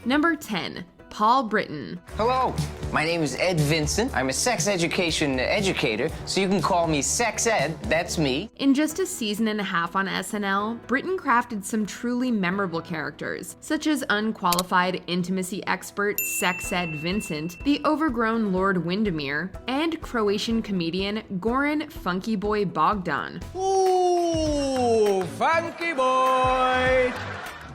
Number 10. Paul Brittain. Hello, my name is Ed Vincent. I'm a sex education educator, so you can call me Sex Ed. That's me. In just a season and a half on SNL, Brittain crafted some truly memorable characters, such as unqualified intimacy expert Sex Ed Vincent, the overgrown Lord Windermere, and Croatian comedian Goran Funky Boy Bogdan. Ooh, Funky Boy!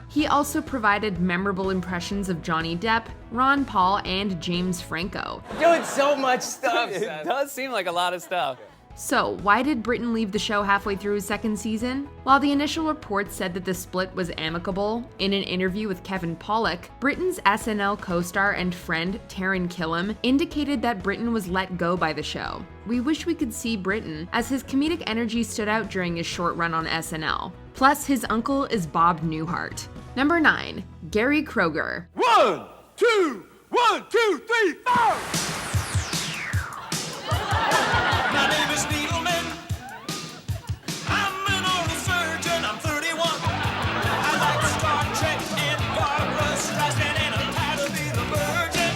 He also provided memorable impressions of Johnny Depp, Ron Paul, and James Franco. Doing so much stuff. It does seem like a lot of stuff. So, why did Brittain leave the show halfway through his second season? While the initial reports said that the split was amicable, in an interview with Kevin Pollak, Brittain's SNL co-star and friend Taran Killam indicated that Brittain was let go by the show. We wish we could see Brittain, as his comedic energy stood out during his short run on SNL. Plus, his uncle is Bob Newhart. Number 9. Gary Kroeger. 1, 2, 1, 2, 3, 4! My name is Needleman. I'm an oral surgeon. I'm 31. I like Star Trek and Barbra Streisand, and I'm tired of being a virgin.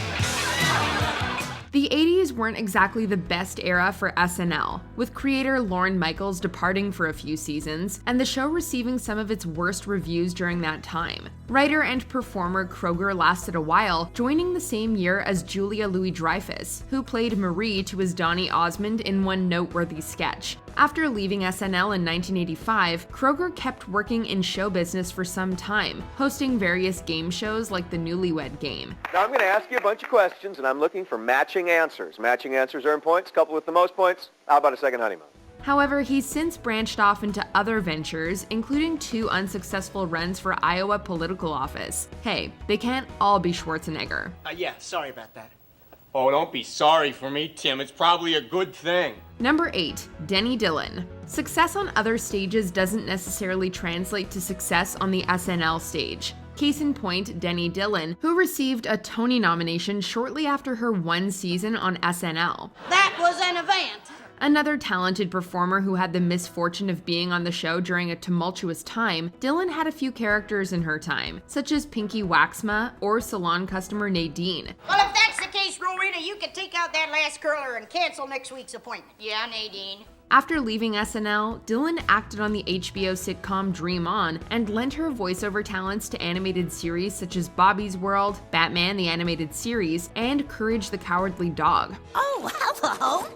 The 80s weren't exactly the best era for SNL, with creator Lorne Michaels departing for a few seasons, and the show receiving some of its worst reviews during that time. Writer and performer Kroeger lasted a while, joining the same year as Julia Louis-Dreyfus, who played Marie to his Donny Osmond in one noteworthy sketch. After leaving SNL in 1985, Kroeger kept working in show business for some time, hosting various game shows like the Newlywed Game. Now I'm going to ask you a bunch of questions, and I'm looking for matching answers. Matching answers earn points. Couple with the most points, how about a second honeymoon? However, he's since branched off into other ventures, including 2 unsuccessful runs for Iowa political office. Hey, they can't all be Schwarzenegger. Yeah, sorry about that. Oh, don't be sorry for me, Tim. It's probably a good thing. Number 8. Denny Dillon. Success on other stages doesn't necessarily translate to success on the SNL stage. Case in point, Denny Dillon, who received a Tony nomination shortly after her one season on SNL. That was an event. Another talented performer who had the misfortune of being on the show during a tumultuous time, Dillon had a few characters in her time, such as Pinky Waxma or salon customer Nadine. Well, if that's the case, Rowena, you can take out that last curler and cancel next week's appointment. Yeah, Nadine. After leaving SNL, Dillon acted on the HBO sitcom Dream On and lent her voiceover talents to animated series such as Bobby's World, Batman the Animated Series, and Courage the Cowardly Dog. Oh, hello.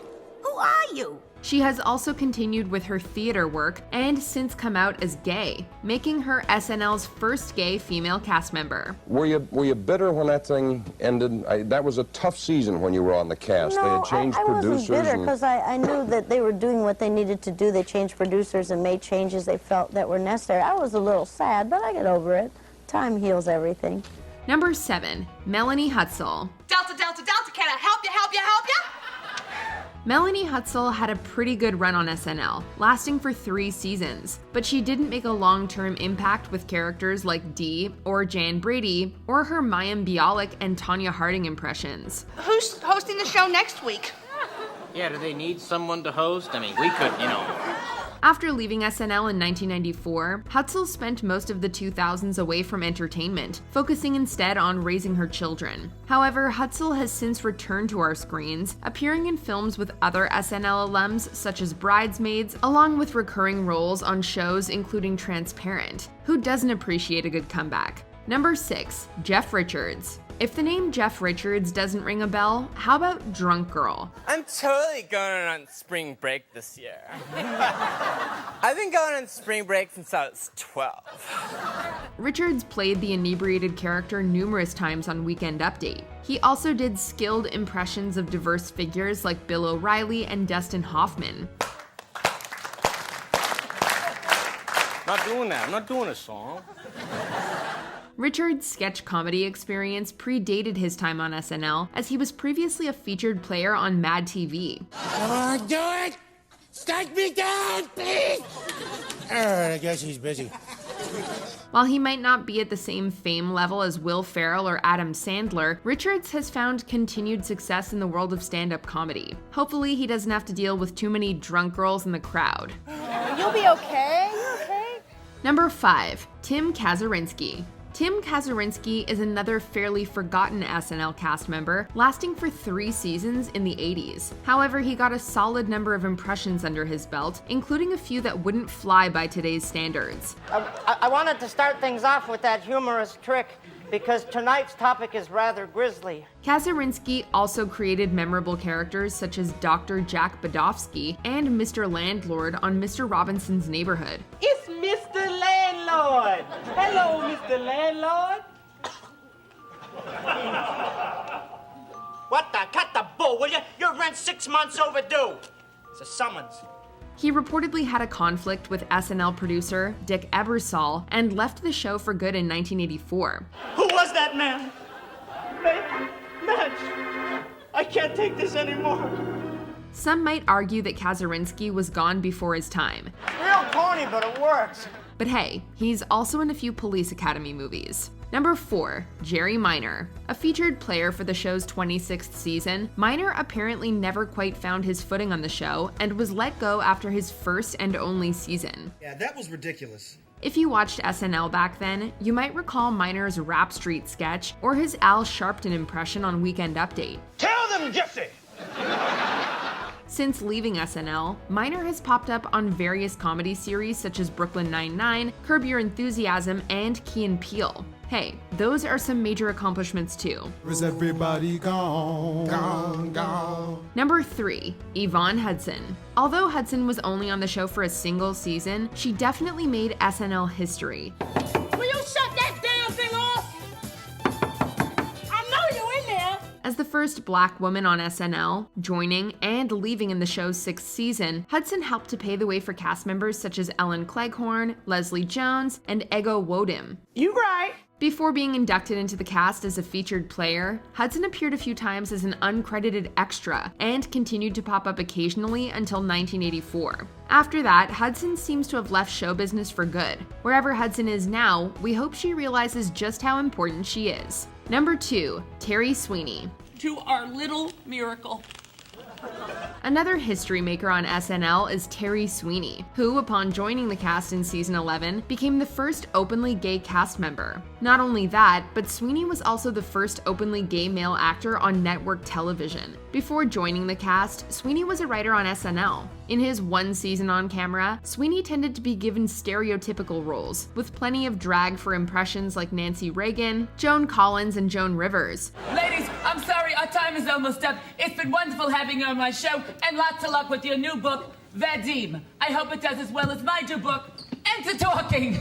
Who are you? She has also continued with her theater work and since come out as gay, making her SNL's first gay female cast member. Were you bitter when that thing ended? That was a tough season when you were on the cast. They had changed producers. I wasn't bitter because I knew that they were doing what they needed to do. They changed producers and made changes they felt that were necessary. I was a little sad, but I get over it. Time heals everything. Number 7. Melanie Hutsell. Delta, Delta, Delta, can I help you, help you, help you? Melanie Hutsell had a pretty good run on SNL, lasting for 3 seasons, but she didn't make a long-term impact with characters like Dee or Jan Brady or her Mayim Bialik and Tonya Harding impressions. Who's hosting the show next week? Yeah, do they need someone to host? I mean, we could, After leaving SNL in 1994, Hutsell spent most of the 2000s away from entertainment, focusing instead on raising her children. However, Hutsell has since returned to our screens, appearing in films with other SNL alums such as Bridesmaids, along with recurring roles on shows including Transparent. Who doesn't appreciate a good comeback? Number 6. Jeff Richards. If the name Jeff Richards doesn't ring a bell, how about Drunk Girl? I'm totally going on spring break this year. I've been going on spring break since I was 12. Richards played the inebriated character numerous times on Weekend Update. He also did skilled impressions of diverse figures like Bill O'Reilly and Dustin Hoffman. Not doing that. I'm not doing a song. Richards' sketch comedy experience predated his time on SNL, as he was previously a featured player on Mad TV. Come on, do it! Strike me down, please! I guess he's busy. While he might not be at the same fame level as Will Ferrell or Adam Sandler, Richards has found continued success in the world of stand-up comedy. Hopefully he doesn't have to deal with too many drunk girls in the crowd. You'll be okay. You okay? Number 5. Tim Kazurinsky. Tim Kazurinsky is another fairly forgotten SNL cast member, lasting for 3 seasons in the 80s. However, he got a solid number of impressions under his belt, including a few that wouldn't fly by today's standards. I wanted to start things off with that humorous trick because tonight's topic is rather grisly. Kazurinsky also created memorable characters such as Dr. Jack Badofsky and Mr. Landlord on Mr. Robinson's Neighborhood. It's Mr. Landlord. Hello, Mr. Landlord. What the? Cut the bull, will you? Your rent's 6 months overdue. It's a summons. He reportedly had a conflict with SNL producer Dick Ebersol and left the show for good in 1984. Who was that man? Madge, I can't take this anymore. Some might argue that Kazurinsky was gone before his time. Real corny, but it works. But hey, he's also in a few Police Academy movies. Number 4, Jerry Minor. A featured player for the show's 26th season, Minor apparently never quite found his footing on the show and was let go after his first and only season. Yeah, that was ridiculous. If you watched SNL back then, you might recall Minor's Rap Street sketch or his Al Sharpton impression on Weekend Update. Tell them, Jesse! Since leaving SNL, Minor has popped up on various comedy series such as Brooklyn Nine-Nine, Curb Your Enthusiasm, and Key and Peele. Hey, those are some major accomplishments too. Is everybody gone? Gone. Number 3, Yvonne Hudson. Although Hudson was only on the show for a single season, she definitely made SNL history. Will you shut that damn thing off? I know you in there. As the first Black woman on SNL, joining and leaving in the show's 6th season, Hudson helped to pave the way for cast members such as Ellen Cleghorn, Leslie Jones, and Ego Wodim. You right. Before being inducted into the cast as a featured player, Hudson appeared a few times as an uncredited extra and continued to pop up occasionally until 1984. After that, Hudson seems to have left show business for good. Wherever Hudson is now, we hope she realizes just how important she is. Number 2, Terry Sweeney. To our little miracle. Another history maker on SNL is Terry Sweeney, who, upon joining the cast in season 11, became the first openly gay cast member. Not only that, but Sweeney was also the first openly gay male actor on network television. Before joining the cast, Sweeney was a writer on SNL. In his 1 season on camera, Sweeney tended to be given stereotypical roles, with plenty of drag for impressions like Nancy Reagan, Joan Collins, and Joan Rivers. Ladies, I'm sorry, our time is almost up. It's been wonderful having you on my show, and lots of luck with your new book, Vadim. I hope it does as well as my new book, Enter Talking.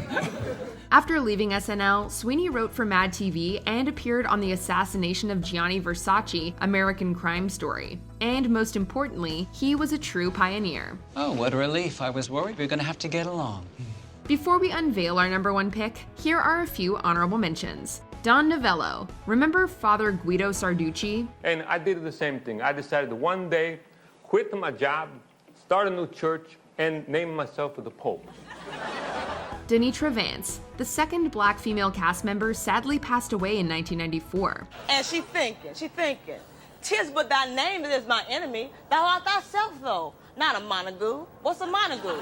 After leaving SNL, Sweeney wrote for Mad TV and appeared on the assassination of Gianni Versace, American Crime Story. And most importantly, he was a true pioneer. Oh, what a relief. I was worried we were going to have to get along. Before we unveil our number 1 pick, here are a few honorable mentions. Don Novello. Remember Father Guido Sarducci? And I did the same thing. I decided to one day quit my job, start a new church, and name myself the Pope. Denitra Vance. The second Black female cast member sadly passed away in 1994. And she thinking. 'Tis but thy name that is my enemy. Thou art thyself, though. Not a Montague. What's a Montague?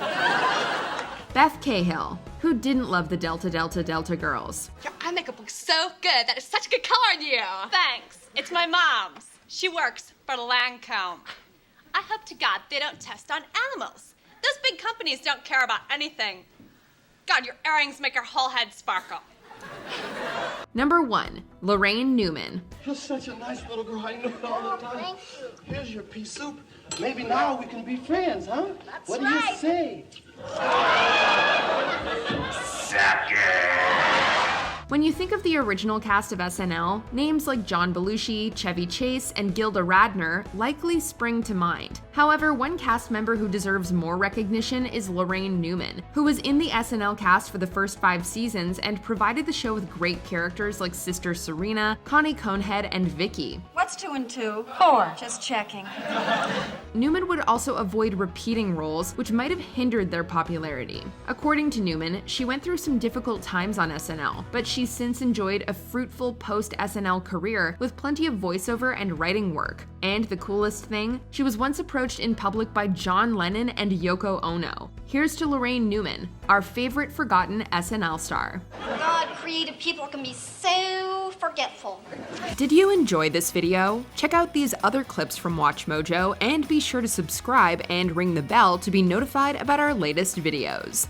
Beth Cahill. Who didn't love the Delta girls? Your eye makeup looks so good. That is such a good color on you. Thanks. It's my mom's. She works for Lancome. I hope to God they don't test on animals. Those big companies don't care about anything. God, your earrings make your whole head sparkle. Number 1, Lorraine Newman. You're such a nice little girl. I know it all the time. Here's your pea soup. Maybe now we can be friends, huh? That's what do you say? Suck it! When you think of the original cast of SNL, names like John Belushi, Chevy Chase, and Gilda Radner likely spring to mind. However, one cast member who deserves more recognition is Lorraine Newman, who was in the SNL cast for the first 5 seasons and provided the show with great characters like Sister Serena, Connie Conehead, and Vicky. What's What's 2 and 2? 4. Just checking. Newman would also avoid repeating roles, which might have hindered their popularity. According to Newman, she went through some difficult times on SNL, but she's since enjoyed a fruitful post-SNL career with plenty of voiceover and writing work. And the coolest thing, she was once approached in public by John Lennon and Yoko Ono. Here's to Lorraine Newman, our favorite forgotten SNL star. God, creative people can be so forgetful. Did you enjoy this video? Check out these other clips from WatchMojo and be sure to subscribe and ring the bell to be notified about our latest videos.